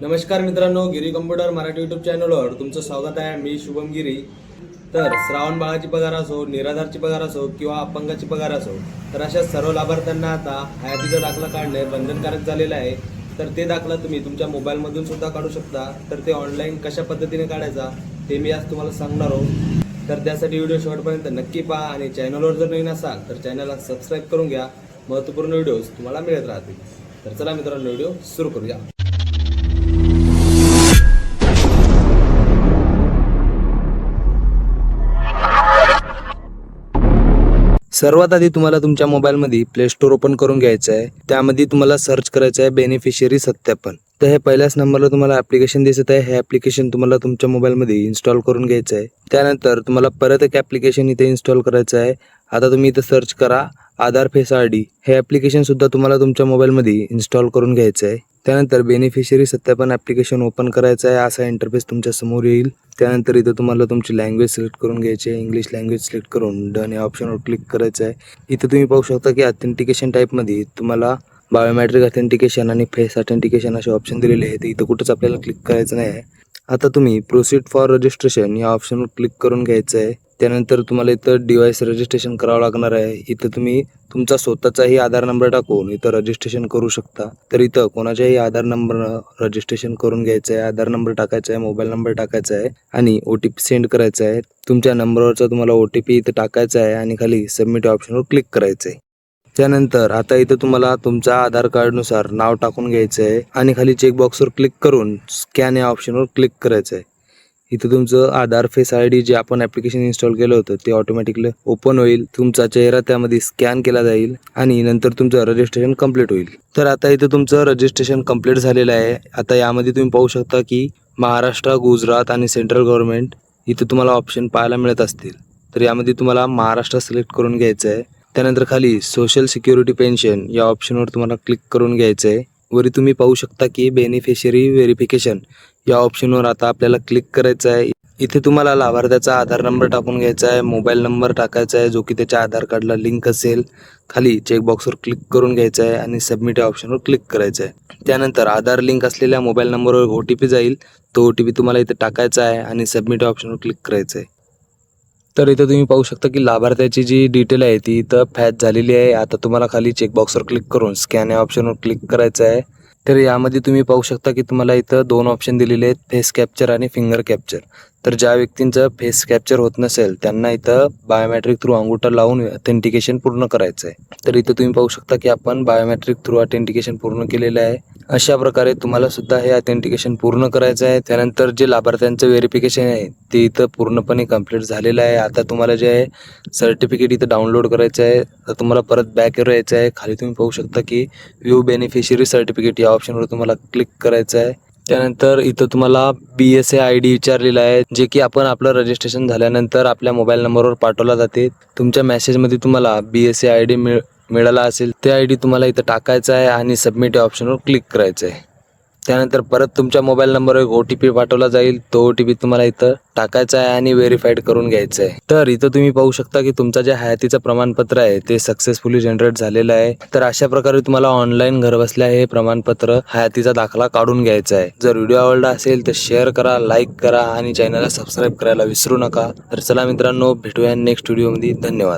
नमस्कार मित्रांनो, गिरी computer Marathi YouTube चॅनलवर तुमचं स्वागत आहे। मी शुभम गिरी। तर श्रावण बाळाची पगार असो, निराधारची पगार असो किंवा अपंगाची पगार असो, तर अशा सर्व लाभार्थ्यांना आता हयातीचा दाखला काढणे बंधनकारक झालेलं आहे। तर ते दाखला तुम्ही तुमच्या मोबाईलमधून सुद्धा काढू शकता। तर ते ऑनलाईन कशा पद्धतीने काढायचा ते मी आज तुम्हाला सांगणार आहोत। तर त्यासाठी व्हिडिओ शेवटपर्यंत नक्की पहा आणि चॅनलवर जर नवीन असाल तर चॅनलला सबस्क्राईब करून घ्या। महत्त्वपूर्ण व्हिडिओज तुम्हाला मिळत राहतील। तर चला मित्रांनो, व्हिडिओ सुरू करूया। सर्वात आधी तुम्हाला तुमच्या मोबाईलमध्ये प्ले स्टोर ओपन करून घ्यायचं आहे। त्यामध्ये तुम्हाला सर्च करायचं आहे बेनिफिशियरी सत्यापन। तर हे पहिल्याच नंबरला तुम्हाला ॲप्लिकेशन दिसत आहे। हे ॲप्लिकेशन तुम्हाला तुमच्या मोबाईलमध्ये इन्स्टॉल करून घ्यायचं आहे। त्यानंतर तुम्हाला परत एक ॲप्लिकेशन इथे इन्स्टॉल करायचं आहे। आता तुम्ही इथे सर्च करा आधार फेस आयडी। हे ॲप्लिकेशन सुद्धा तुम्हाला तुमच्या मोबाईलमध्ये इन्स्टॉल करून घ्यायचं आहे। त्यानंतर बेनिफिशियरी सत्यापन ॲप्लिकेशन ओपन करायचं आहे। असा इंटरफेस तुमच्या समोर येईल। त्यानंतर इथं तुम्हाला तुमची लँग्वेज सिलेक्ट करून घ्यायची आहे। इंग्लिश लँग्वेज सिलेक्ट करून डन या ऑप्शनवर क्लिक करायचं आहे। इथं तुम्ही पाहू शकता की ऑथेंटिकेशन टाईपमध्ये तुम्हाला बायोमेट्रिक ऑथेंटिकेशन आणि फेस ऑथेंटिकेशन असे ऑप्शन दिलेले आहेत। इथं कुठंच आपल्याला क्लिक करायचं नाही आहे। आता तुम्ही प्रोसीड फॉर रजिस्ट्रेशन या ऑप्शनवर क्लिक करून घ्यायचं आहे। त्यानंतर तुम्हाला इथं डिव्हाइस रजिस्ट्रेशन करावं लागणार आहे। इथं तुम्ही तुमचा स्वतःचाही आधार नंबर टाकून इथं रजिस्ट्रेशन करू शकता। तर इथं कोणाच्याही आधार नंबर रजिस्ट्रेशन करून घ्यायचं आहे। आधार नंबर टाकायचा आहे, मोबाईल नंबर टाकायचा आहे आणि OTP सेंड करायचा आहे। तुमच्या नंबरवरचा तुम्हाला OTP इथं टाकायचा आहे आणि खाली सबमिट या ऑप्शनवर क्लिक करायचं आहे। त्यानंतर आता इथं तुम्हाला तुमच्या आधार कार्डनुसार नाव टाकून घ्यायचं आहे आणि खाली चेकबॉक्सवर क्लिक करून स्कॅन या ऑप्शनवर क्लिक करायचं आहे। इथं तुमचं आधार फेस आयडी जे आपण ॲप्लिकेशन इन्स्टॉल केलं होतं ते ऑटोमॅटिकली ओपन होईल। तुमचा चेहरा त्यामध्ये स्कॅन केला जाईल आणि नंतर तुमचं रजिस्ट्रेशन कंप्लीट होईल। तर आता इथं तुमचं रजिस्ट्रेशन कंप्लीट झालेलं आहे। आता यामध्ये तुम्ही पाहू शकता की महाराष्ट्र, गुजरात आणि सेंट्रल गव्हर्नमेंट इथं तुम्हाला ऑप्शन पाहायला मिळत असतील। तर यामध्ये तुम्हाला महाराष्ट्र सिलेक्ट करून घ्यायचं आहे। त्यानंतर खाली सोशल सिक्युरिटी पेन्शन या ऑप्शनवर तुम्हाला क्लिक करून घ्यायचं आहे। वरी तुम्ही पाहू शकता की बेनिफिशियरी व्हेरिफिकेशन या ऑप्शनवर आता आपल्याला क्लिक करायचं आहे। इथे तुम्हाला लाभार्थ्याचा आधार नंबर टाकून घ्यायचा आहे, मोबाईल नंबर टाकायचा आहे जो की त्याच्या आधार कार्डला लिंक असेल। खाली चेकबॉक्सवर क्लिक करून घ्यायचं आहे आणि सबमिट या ऑप्शनवर क्लिक करायचं आहे। त्यानंतर आधार लिंक असलेल्या मोबाईल नंबरवर OTP जाईल। तो OTP तुम्हाला इथे टाकायचा आहे आणि सबमिट या ऑप्शनवर क्लिक करायचं आहे। तर इथं तुम्ही पाहू शकता की लाभार्थ्याची जी डिटेल आहे ती इथं फॅच झालेली आहे। आता तुम्हाला खाली चेकबॉक्सवर क्लिक करून स्कॅन या ऑप्शनवर क्लिक करायचं आहे। तर यामध्ये तुम्ही पाहू शकता की तुम्हाला इथं 2 ऑप्शन दिलेले आहेत, फेस कॅप्चर आणि फिंगर कॅप्चर। तर ज्या व्यक्तींचं फेस कॅप्चर होत नसेल त्यांना इथं बायोमेट्रिक थ्रू अंगठा लावून ऑथेंटिकेशन पूर्ण करायचं आहे। तर इथं तुम्ही पाहू शकता की आपण बायोमेट्रिक थ्रू ऑथेंटिकेशन पूर्ण केलेलं आहे। अशा प्रकारे तुम्हाला सुद्धा हे ऑथेंटिकेशन पूर्ण करायचं आहे। त्यानंतर जे लाभार्थ्यांचं व्हेरिफिकेशन आहे ते इथं पूर्णपणे कंप्लीट झालेलं आहे। आता तुम्हाला जे आहे सर्टिफिकेट इथं डाउनलोड करायचं आहे। तर तुम्हाला परत बॅकवर यायचं आहे। खाली तुम्ही पाहू शकता की व्ह्यू बेनिफिशियरी सर्टिफिकेट या ऑप्शनवर तुम्हाला क्लिक करायचं आहे। त्यानंतर इथं तुम्हाला BSA ID विचारलेला आहे, जे की आपण आपलं रजिस्ट्रेशन झाल्यानंतर आपल्या मोबाईल नंबरवर पाठवला जाते। तुमच्या मेसेजमध्ये तुम्हाला BSA ID मिळाला असेल ते ID तुम्हाला इथं टाकायचं आहे आणि सबमिट या ऑप्शनवर क्लिक करायचं आहे। त्यानंतर परत तुमच्या मोबाईल नंबरवर OTP पाठवला जाईल। तो OTP तुम्हाला इथं टाकायचा आहे आणि व्हेरीफाईड करून घ्यायचं आहे। तर इथं तुम्ही पाहू शकता की तुमचं जे हयातीचं प्रमाणपत्र आहे ते सक्सेसफुली जनरेट झालेलं आहे। तर अशा प्रकारे तुम्हाला ऑनलाईन घरबसल्या हे प्रमाणपत्र हयातीचा दाखला काढून घ्यायचा आहे। जर व्हिडिओ आवडला असेल तर शेअर करा, लाईक करा आणि चॅनलला सबस्क्राईब करायला विसरू नका। तर चला मित्रांनो, भेटूया नेक्स्ट व्हिडिओमध्ये। धन्यवाद।